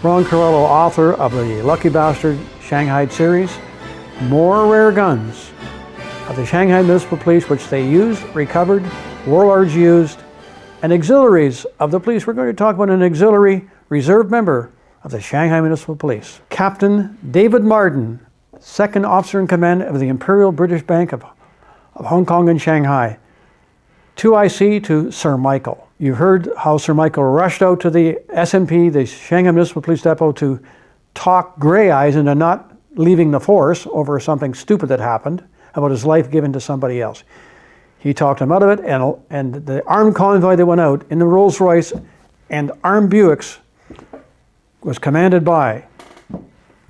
Ron Kurelo, author of the Lucky Bastard Shanghai'd series. More rare guns of the Shanghai Municipal Police, which they used, recovered, warlords used, and auxiliaries of the police. We're going to talk about an auxiliary reserve member of the Shanghai Municipal Police. Captain David Marden, second officer in command of the Imperial British Bank of Hong Kong and Shanghai. 2IC to Sir Michael. You heard how Sir Michael rushed out to the SMP, the Shanghai Municipal Police Depot, to talk Grey Eyes into not leaving the force over something stupid that happened about his life given to somebody else. He talked him out of it, and the armed convoy that went out in the Rolls Royce and armed Buicks was commanded by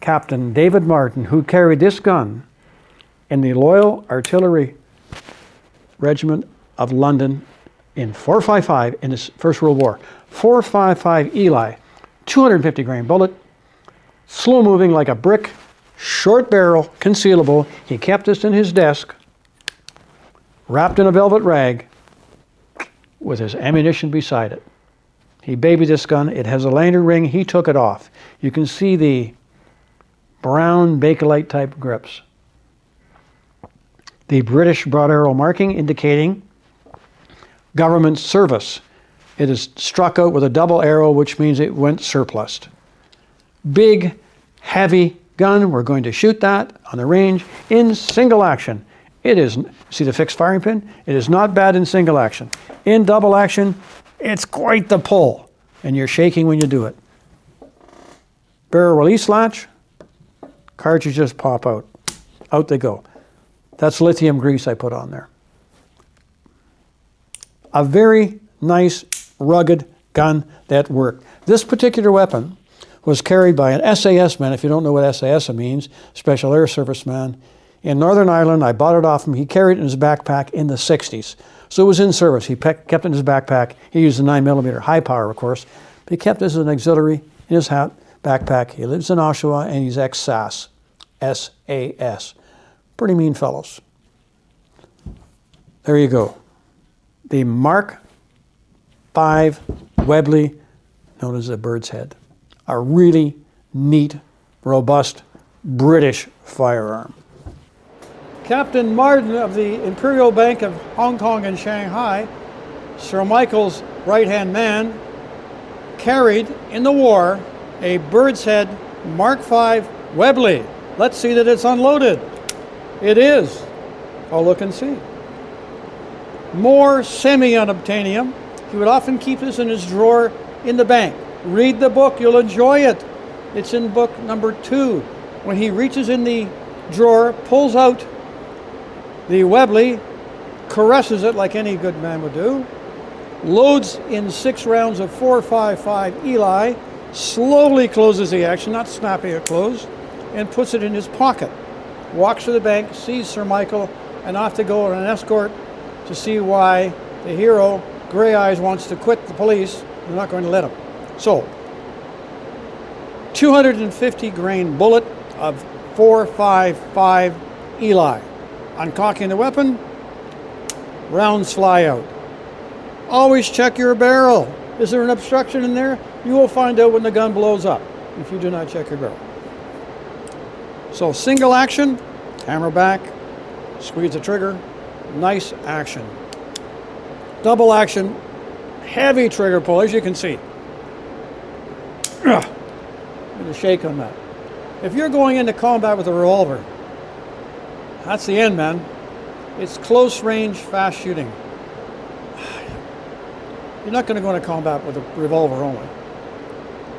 Captain David Marden, who carried this gun in the Loyal Artillery Regiment of London in 455 in the First World War. 455 Eli, 250 grain bullet, slow moving like a brick, short barrel, concealable. He kept this in his desk, wrapped in a velvet rag with his ammunition beside it. He babied this gun. It has a lanyard ring. He took it off. You can see the brown Bakelite type grips. The British broad arrow marking indicating government service. It is struck out with a double arrow, which means it went surplus. Big, heavy gun. We're going to shoot that on the range in single action. It is, see the fixed firing pin? It is not bad in single action. In double action, it's quite the pull, and you're shaking when you do it. Barrel release latch, cartridges pop out. Out they go. That's lithium grease I put on there. A very nice, rugged gun that worked. This particular weapon was carried by an SAS man. If you don't know what SAS means, Special Air Service man. In Northern Ireland, I bought it off him. He carried it in his backpack in the 60s. So it was in service. He kept it in his backpack. He used a 9mm high power, of course. But he kept this as an auxiliary in his backpack. He lives in Oshawa, and he's ex-SAS. S-A-S. Pretty mean fellows. There you go. The Mark V Webley, known as the Bird's Head. A really neat, robust British firearm. Captain Marden of the Imperial Bank of Hong Kong and Shanghai, Sir Michael's right-hand man, carried in the war a Bird's Head Mark V Webley. Let's see that it's unloaded. It is. I'll look and see. More semi-unobtainium. He would often keep this in his drawer in the bank. Read the book, you'll enjoy it. It's in book number 2. When he reaches in the drawer, pulls out the Webley, caresses it like any good man would do, loads in 6 rounds of 4.55 Eli, slowly closes the action, not snapping it closed, and puts it in his pocket. Walks to the bank, sees Sir Michael, and off to go on an escort to see why the hero, Grey Eyes, wants to quit the police. They're not going to let him. So, 250 grain bullet of 4.55 Eli. Uncocking the weapon, rounds fly out. Always check your barrel. Is there an obstruction in there? You will find out when the gun blows up if you do not check your barrel. So single action, hammer back, squeeze the trigger, nice action. Double action, heavy trigger pull, as you can see. With a shake on that. If you're going into combat with a revolver, that's the end, man. It's close range, fast shooting. You're not going to go into combat with a revolver only.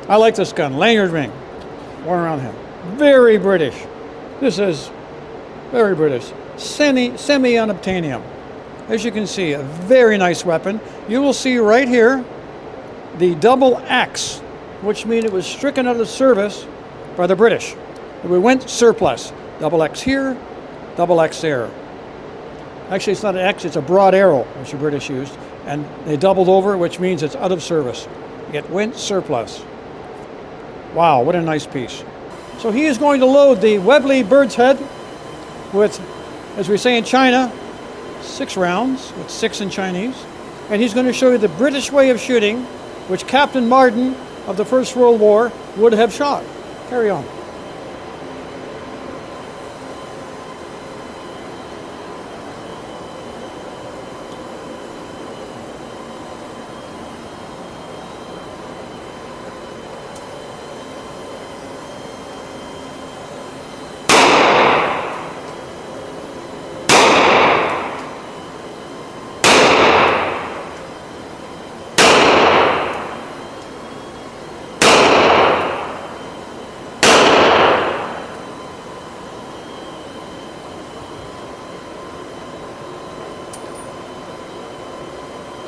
I like this gun, lanyard ring, worn around him. Very British. This is very British. Semi-unobtainium. As you can see, a very nice weapon. You will see right here the double X, which means it was stricken out of service by the British. We went surplus. Double X here, double X there. Actually, it's not an X, it's a broad arrow, which the British used. And they doubled over, which means it's out of service. It went surplus. Wow, what a nice piece. So he is going to load the Webley Bird's Head with, as we say in China, 6 rounds, with 6 in Chinese. And he's going to show you the British way of shooting, which Captain Marden of the First World War would have shot. Carry on.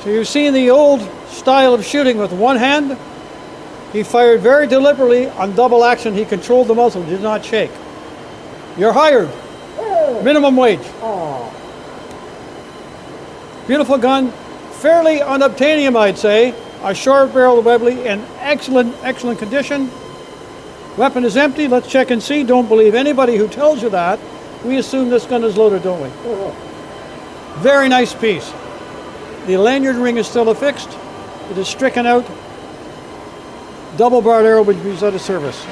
So you're seeing the old style of shooting with one hand. He fired very deliberately on double action. He controlled the muzzle, did not shake. You're hired. Minimum wage. Beautiful gun, fairly unobtainium, I'd say. A short barrel Webley in excellent condition. Weapon is empty. Let's check and see. Don't believe anybody who tells you that. We assume this gun is loaded, don't we? Very nice piece. The lanyard ring is still affixed. It is stricken out. Double barrel arrow which is out of service.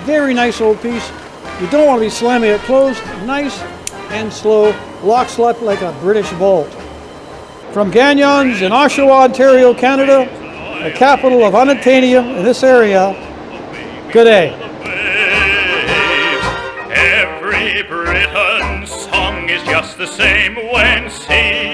Very nice old piece. You don't want to be slamming it closed. Nice and slow. Locks up like a British bolt. From Gagnon's in Oshawa, Ontario, Canada, the capital of unobtainium in this area. Good day. Every Briton's song is just the same when seen.